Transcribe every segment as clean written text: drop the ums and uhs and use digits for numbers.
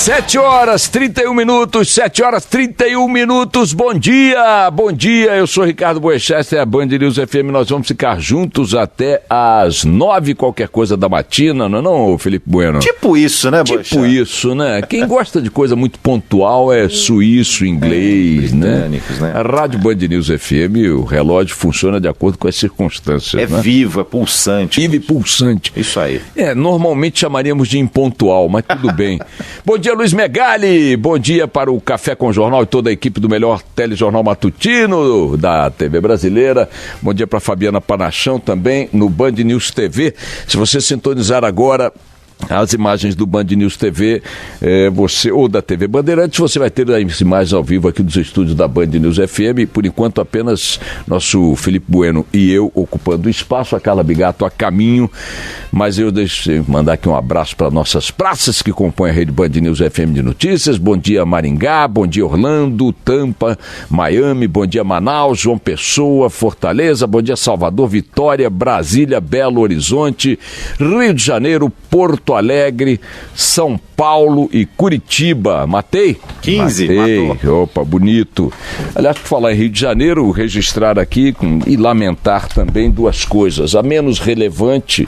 7 horas 31 minutos, 7 horas 31 minutos, bom dia, eu sou Ricardo Boechat, é a Band News FM, nós vamos ficar juntos até às 9, qualquer coisa da matina, não é não, Felipe Bueno? Tipo isso, né, Boechat? Tipo isso, né? Quem gosta de coisa muito pontual é suíço, inglês, né? A Rádio Band News FM, o relógio funciona de acordo com as circunstâncias, né? Vivo, é pulsante. Vivo e pulsante. Isso aí. Normalmente chamaríamos de impontual, mas tudo bem. Bom dia, Luiz Megali, bom dia para o Café com o Jornal e toda a equipe do melhor telejornal matutino da TV brasileira. Bom dia para Fabiana Panachão também no Band News TV. Se você sintonizar agora as imagens do Band News TV, ou da TV Bandeirantes, você vai ter as imagens ao vivo aqui dos estúdios da Band News FM. Por enquanto, apenas nosso Felipe Bueno e eu ocupando o espaço, a Carla Bigato a caminho. Mas eu deixo mandar aqui um abraço para nossas praças que compõem a rede Band News FM de notícias. Bom dia, Maringá, bom dia, Orlando, Tampa, Miami, bom dia, Manaus, João Pessoa, Fortaleza, bom dia, Salvador, Vitória, Brasília, Belo Horizonte, Rio de Janeiro, Porto Alegre, São Paulo e Curitiba. Matei? 15. Matei. Matou. Opa, bonito. Aliás, por falar em Rio de Janeiro, registrar aqui e lamentar também duas coisas. A menos relevante,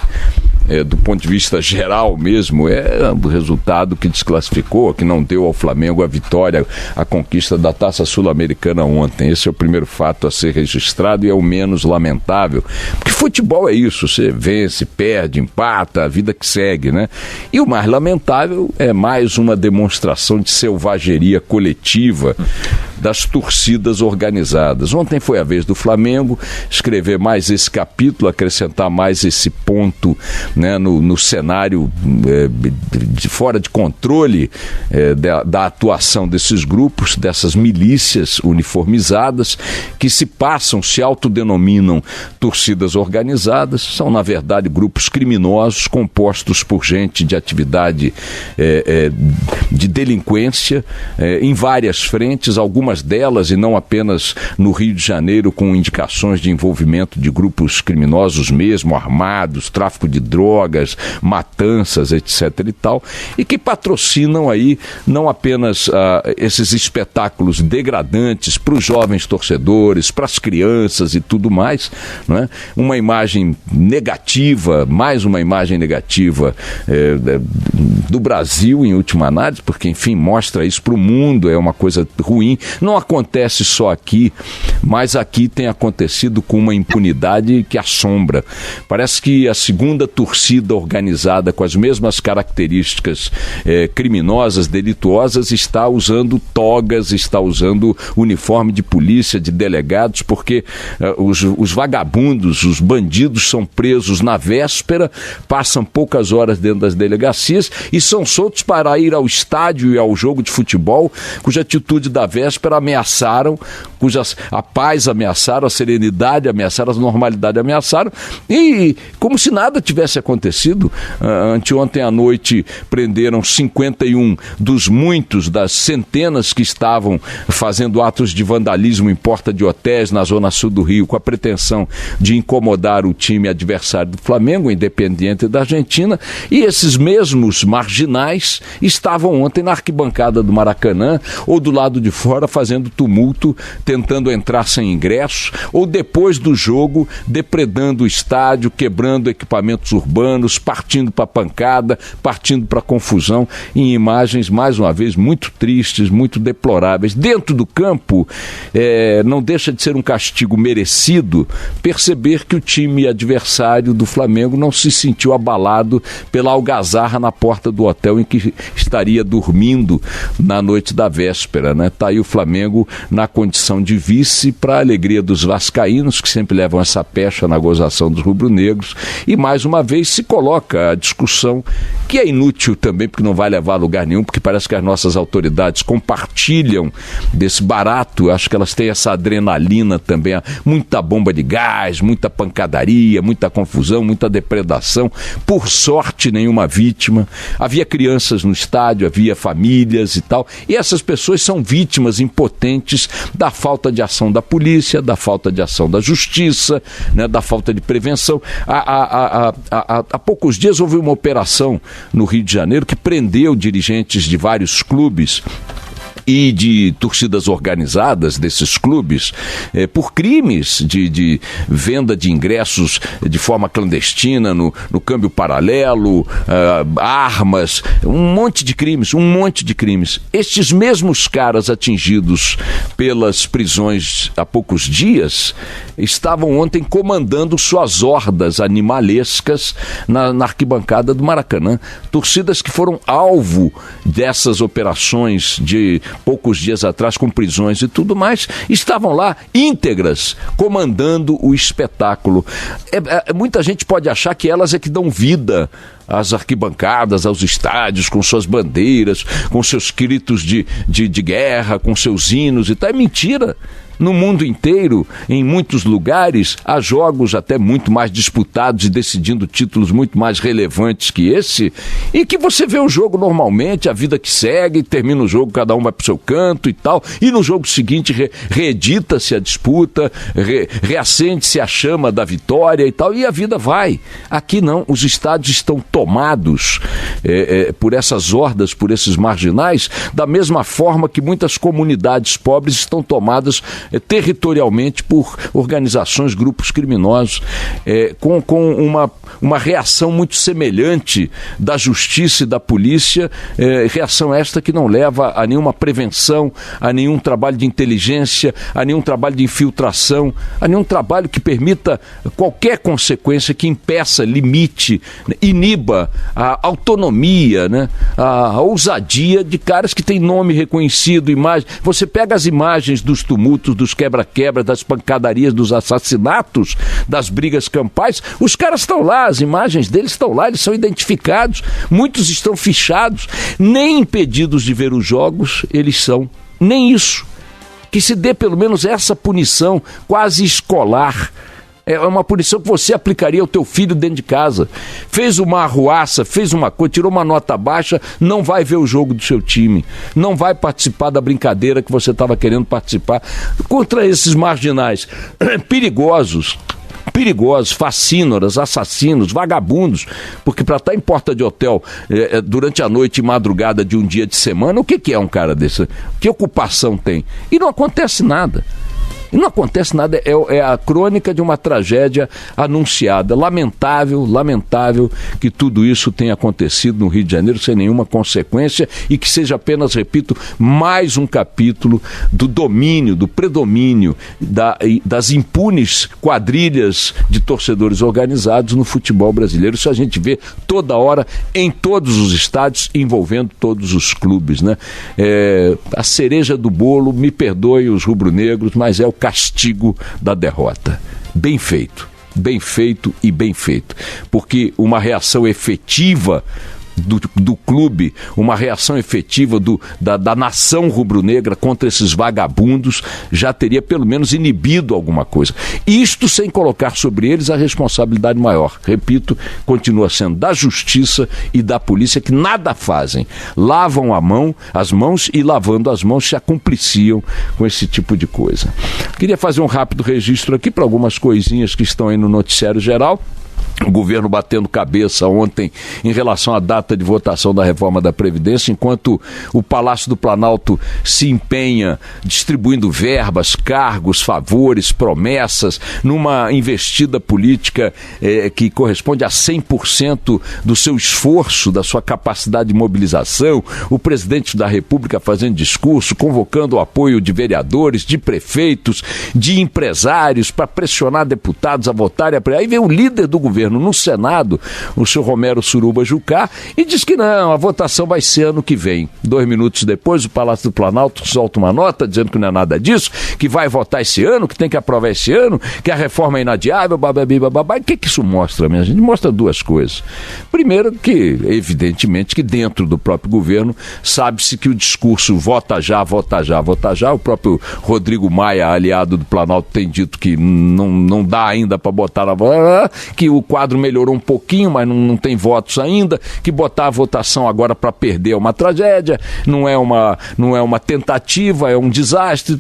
do ponto de vista geral mesmo, é o resultado que desclassificou, que não deu ao Flamengo a vitória, a conquista da Taça Sul-Americana ontem. Esse é o primeiro fato a ser registrado e é o menos lamentável. Porque futebol é isso, você vence, perde, empata, a vida que segue, né? E o mais lamentável é mais uma demonstração de selvageria coletiva das torcidas organizadas. Ontem foi a vez do Flamengo escrever mais esse capítulo, acrescentar mais esse ponto, né, no cenário fora de controle da atuação desses grupos, dessas milícias uniformizadas que se autodenominam torcidas organizadas. São, na verdade, grupos criminosos compostos por gente de atividade de delinquência em várias frentes, algumas delas, e não apenas no Rio de Janeiro, com indicações de envolvimento de grupos criminosos mesmo, armados, tráfico de drogas, matanças, etc. e tal, e que patrocinam aí não apenas esses espetáculos degradantes para os jovens torcedores, para as crianças e tudo mais, não é? Uma imagem negativa, mais uma imagem negativa do Brasil, em última análise, porque, enfim, mostra isso para o mundo, é uma coisa ruim. Não acontece só aqui, mas aqui tem acontecido com uma impunidade que assombra. Parece que a segunda torcida organizada com as mesmas características criminosas, delituosas, está usando togas, está usando uniforme de polícia, de delegados, porque os vagabundos, os bandidos são presos na véspera, passam poucas horas dentro das delegacias e são soltos para ir ao estádio e ao jogo de futebol, cuja atitude da véspera ameaçaram, a paz ameaçaram, a serenidade ameaçaram, a normalidade ameaçaram, e como se nada tivesse acontecido. Anteontem à noite prenderam 51 das centenas que estavam fazendo atos de vandalismo em porta de hotéis na zona sul do Rio, com a pretensão de incomodar o time adversário do Flamengo, o Independiente da Argentina, e esses mesmos marginais estavam ontem na arquibancada do Maracanã ou do lado de fora fazendo tumulto, tentando entrar sem ingresso, ou depois do jogo depredando o estádio, quebrando equipamentos urbanos, partindo para pancada, partindo para confusão, em imagens, mais uma vez, muito tristes, muito deploráveis. Dentro do campo, não deixa de ser um castigo merecido perceber que o time adversário do Flamengo não se sentiu abalado pela algazarra na porta do hotel em que estaria dormindo na noite da véspera, né? Tá aí o Flamengo na condição de vice, para a alegria dos vascaínos, que sempre levam essa pecha na gozação dos rubro-negros, e mais uma vez se coloca a discussão, que é inútil também, porque não vai levar a lugar nenhum, porque parece que as nossas autoridades compartilham desse barato. Acho que elas têm essa adrenalina também, muita bomba de gás, muita pancadaria, muita confusão, muita depredação. Por sorte, nenhuma vítima. Havia crianças no estádio, havia famílias e tal, e essas pessoas são vítimas em impotentes da falta de ação da polícia, da falta de ação da justiça, né, da falta de prevenção. Há poucos dias houve uma operação no Rio de Janeiro que prendeu dirigentes de vários clubes e de torcidas organizadas desses clubes por crimes de venda de ingressos de forma clandestina no câmbio paralelo, armas, um monte de crimes. Estes mesmos caras atingidos pelas prisões há poucos dias estavam ontem comandando suas hordas animalescas na arquibancada do Maracanã. Torcidas que foram alvo dessas operações de poucos dias atrás, com prisões e tudo mais, estavam lá íntegras, comandando o espetáculo. Muita gente pode achar que elas é que dão vida às arquibancadas, aos estádios, com suas bandeiras, com seus gritos de guerra, com seus hinos e tal. É mentira. No mundo inteiro, em muitos lugares, há jogos até muito mais disputados e decidindo títulos muito mais relevantes que esse, e que você vê o jogo normalmente, a vida que segue, termina o jogo, cada um vai pro seu canto e tal, e no jogo seguinte reedita-se a disputa, reacende-se a chama da vitória e tal, e a vida vai. Aqui não, os estádios estão tomados por essas hordas, por esses marginais, da mesma forma que muitas comunidades pobres estão tomadas territorialmente por organizações, grupos criminosos, com uma reação muito semelhante da justiça e da polícia, reação esta que não leva a nenhuma prevenção, a nenhum trabalho de inteligência, a nenhum trabalho de infiltração, a nenhum trabalho que permita qualquer consequência que impeça, limite, iniba a autonomia, né? A ousadia de caras que têm nome reconhecido, imagem. Você pega as imagens dos tumultos, dos quebra-quebra, das pancadarias, dos assassinatos, das brigas campais, os caras estão lá, as imagens deles estão lá, eles são identificados, muitos estão fichados, nem impedidos de ver os jogos eles são, nem isso. Que se dê pelo menos essa punição quase escolar. É uma punição que você aplicaria ao teu filho dentro de casa. Fez uma arruaça, fez uma coisa, tirou uma nota baixa, não vai ver o jogo do seu time. Não vai participar da brincadeira que você estava querendo participar. Contra esses marginais perigosos, facínoras, assassinos, vagabundos, porque para estar em porta de hotel durante a noite e madrugada de um dia de semana, o que é um cara desse? Que ocupação tem? E não acontece nada. E não acontece nada, é a crônica de uma tragédia anunciada. Lamentável que tudo isso tenha acontecido no Rio de Janeiro sem nenhuma consequência e que seja apenas, repito, mais um capítulo do domínio, do predomínio das impunes quadrilhas de torcedores organizados no futebol brasileiro. Isso a gente vê toda hora em todos os estádios, envolvendo todos os clubes, né? A cereja do bolo, me perdoem os rubro-negros, mas é o castigo da derrota. Bem feito e bem feito. Porque uma reação efetiva do clube, uma reação efetiva da nação rubro-negra contra esses vagabundos já teria pelo menos inibido alguma coisa. Isto sem colocar sobre eles a responsabilidade maior. Repito, continua sendo da justiça e da polícia, que nada fazem. Lavam as mãos e lavando as mãos se acumpliciam com esse tipo de coisa. Queria fazer um rápido registro aqui para algumas coisinhas que estão aí no noticiário geral. O governo batendo cabeça ontem em relação à data de votação da reforma da Previdência, enquanto o Palácio do Planalto se empenha distribuindo verbas, cargos, favores, promessas, numa investida política que corresponde a 100% do seu esforço, da sua capacidade de mobilização, o presidente da República fazendo discurso, convocando o apoio de vereadores, de prefeitos, de empresários para pressionar deputados a votarem. Aí vem o líder do governo no Senado, o senhor Romero Suruba Jucá, e diz que não, a votação vai ser ano que vem. 2 minutos depois, o Palácio do Planalto solta uma nota dizendo que não é nada disso, que vai votar esse ano, que tem que aprovar esse ano, que a reforma é inadiável, bababá. O que isso mostra, minha gente? Mostra duas coisas. Primeiro que, evidentemente, que dentro do próprio governo sabe-se que o discurso vota já, o próprio Rodrigo Maia, aliado do Planalto, tem dito que não dá ainda para botar na votação, que o quadro melhorou um pouquinho, mas não tem votos ainda, que botar a votação agora para perder é uma tragédia, não é uma tentativa, é um desastre,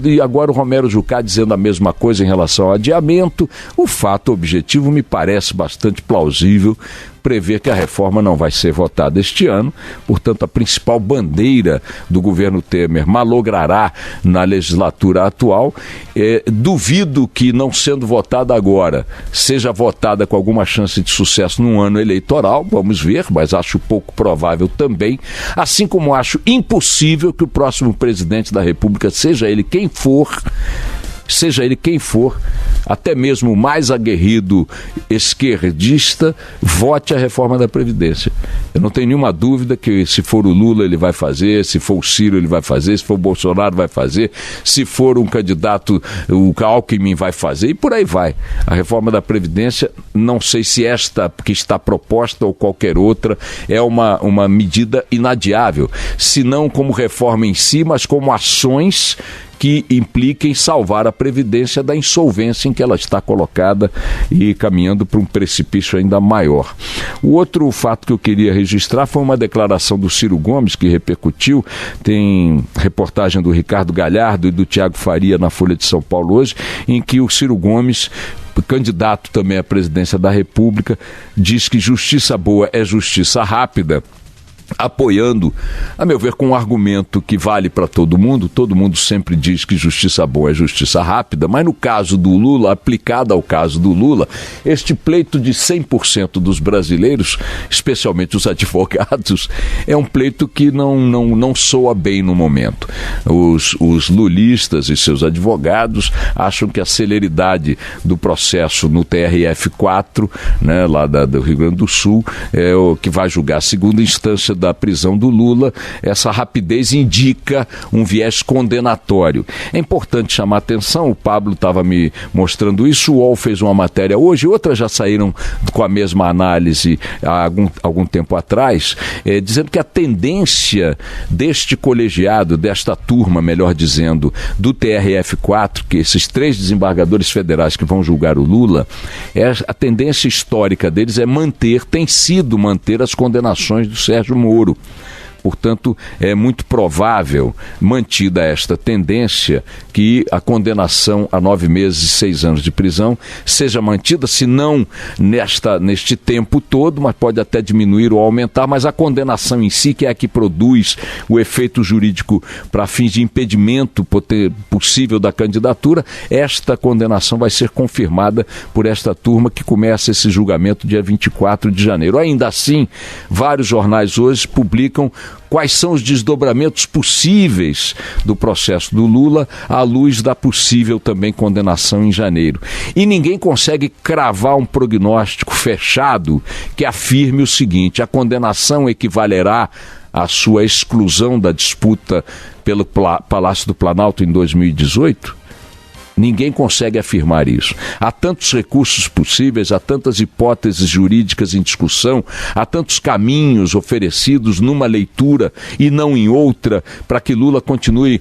e agora o Romero Jucá dizendo a mesma coisa em relação ao adiamento. O fato objetivo me parece bastante plausível prever que a reforma não vai ser votada este ano, portanto a principal bandeira do governo Temer malogrará na legislatura atual. Duvido que, não sendo votada agora, seja votada com alguma chance de sucesso num ano eleitoral, vamos ver, mas acho pouco provável também, assim como acho impossível que o próximo presidente da República, seja ele quem for, até mesmo o mais aguerrido esquerdista, vote a reforma da Previdência. Eu não tenho nenhuma dúvida que, se for o Lula, ele vai fazer, se for o Ciro, ele vai fazer, se for o Bolsonaro, vai fazer, se for um candidato, o Alckmin vai fazer, e por aí vai. A reforma da Previdência, não sei se esta que está proposta ou qualquer outra, é uma medida inadiável, se não como reforma em si, mas como ações que impliquem salvar a Previdência da insolvência em que ela está colocada e caminhando para um precipício ainda maior. O outro fato que eu queria registrar foi uma declaração do Ciro Gomes, que repercutiu, tem reportagem do Ricardo Galhardo e do Tiago Faria na Folha de São Paulo hoje, em que o Ciro Gomes, candidato também à presidência da República, diz que justiça boa é justiça rápida, apoiando, a meu ver, com um argumento que vale para todo mundo sempre diz que justiça boa é justiça rápida, mas no caso do Lula, aplicado ao caso do Lula, este pleito de 100% dos brasileiros, especialmente os advogados, é um pleito que não soa bem no momento. Os lulistas e seus advogados acham que a celeridade do processo no TRF4, né, lá do Rio Grande do Sul, é o que vai julgar a segunda instância da prisão do Lula. Essa rapidez indica um viés condenatório. É importante chamar a atenção, o Pablo estava me mostrando isso, o UOL fez uma matéria hoje, outras já saíram com a mesma análise há algum tempo atrás, dizendo que a tendência deste colegiado, desta turma, melhor dizendo, do TRF4, que esses 3 desembargadores federais que vão julgar o Lula, a tendência histórica deles tem sido manter as condenações do Sérgio Moro. Portanto, é muito provável, mantida esta tendência, que a condenação a 9 meses e 6 anos de prisão seja mantida, se não neste tempo todo, mas pode até diminuir ou aumentar, mas a condenação em si, que é a que produz o efeito jurídico para fins de impedimento possível da candidatura, esta condenação vai ser confirmada por esta turma que começa esse julgamento dia 24 de janeiro. Ainda assim, vários jornais hoje publicam quais são os desdobramentos possíveis do processo do Lula à luz da possível também condenação em janeiro. E ninguém consegue cravar um prognóstico fechado que afirme o seguinte: a condenação equivalerá à sua exclusão da disputa pelo Palácio do Planalto em 2018? Ninguém consegue afirmar isso. Há tantos recursos possíveis, há tantas hipóteses jurídicas em discussão, há tantos caminhos oferecidos numa leitura e não em outra, para que Lula continue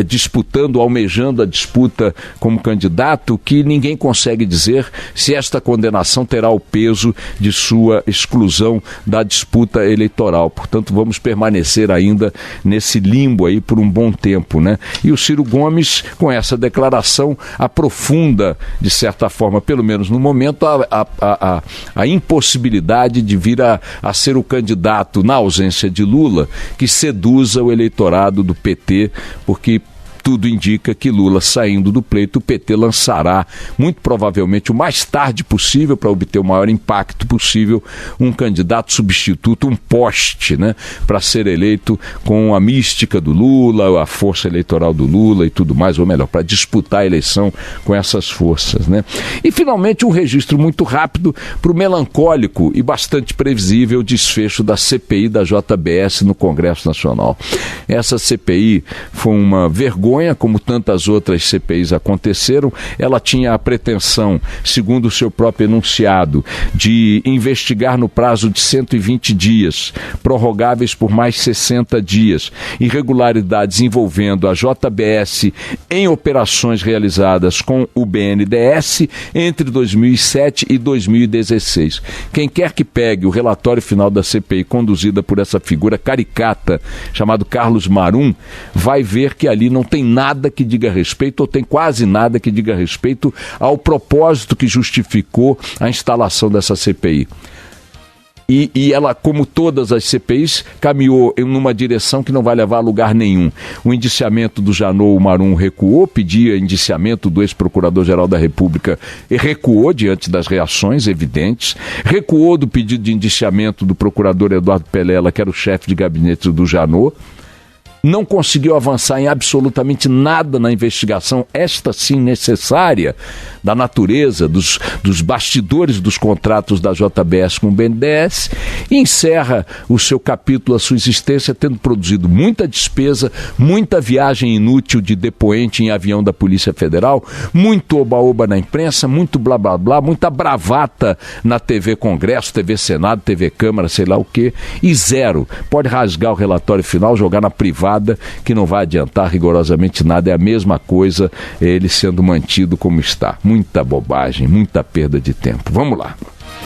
disputando, almejando a disputa como candidato, que ninguém consegue dizer se esta condenação terá o peso de sua exclusão da disputa eleitoral. Portanto, vamos permanecer ainda nesse limbo aí por um bom tempo, né? E o Ciro Gomes, com essa declaração, aprofunda, de certa forma, pelo menos no momento, a impossibilidade de vir a ser o candidato, na ausência de Lula, que seduza o eleitorado do PT, porque tudo indica que Lula, saindo do pleito, o PT lançará, muito provavelmente o mais tarde possível, para obter o maior impacto possível, um candidato substituto, um poste, né, para ser eleito com a mística do Lula, a força eleitoral do Lula e tudo mais, ou melhor, para disputar a eleição com essas forças, né? E, finalmente, um registro muito rápido para o melancólico e bastante previsível desfecho da CPI da JBS no Congresso Nacional. Essa CPI foi uma vergonha vergonha, como tantas outras CPIs aconteceram. Ela tinha a pretensão, segundo o seu próprio enunciado, de investigar no prazo de 120 dias, prorrogáveis por mais 60 dias, irregularidades envolvendo a JBS em operações realizadas com o BNDES entre 2007 e 2016. Quem quer que pegue o relatório final da CPI conduzida por essa figura caricata chamado Carlos Marum, vai ver que ali não tem nada que diga respeito, ou tem quase nada que diga respeito ao propósito que justificou a instalação dessa CPI. E ela, como todas as CPIs, caminhou em uma direção que não vai levar a lugar nenhum. O indiciamento do Janot Marum recuou, pedia indiciamento do ex-procurador-geral da República e recuou diante das reações evidentes, recuou do pedido de indiciamento do procurador Eduardo Pelela, que era o chefe de gabinete do Janot. Não conseguiu avançar em absolutamente nada na investigação, esta sim necessária, da natureza, dos bastidores dos contratos da JBS com o BNDES, e encerra o seu capítulo, a sua existência, tendo produzido muita despesa, muita viagem inútil de depoente em avião da Polícia Federal, muito oba-oba na imprensa, muito blá-blá-blá, muita bravata na TV Congresso, TV Senado, TV Câmara, sei lá o quê, e zero. Pode rasgar o relatório final, jogar na privada, que não vai adiantar rigorosamente nada, é a mesma coisa ele sendo mantido como está. Muita bobagem, muita perda de tempo. Vamos lá.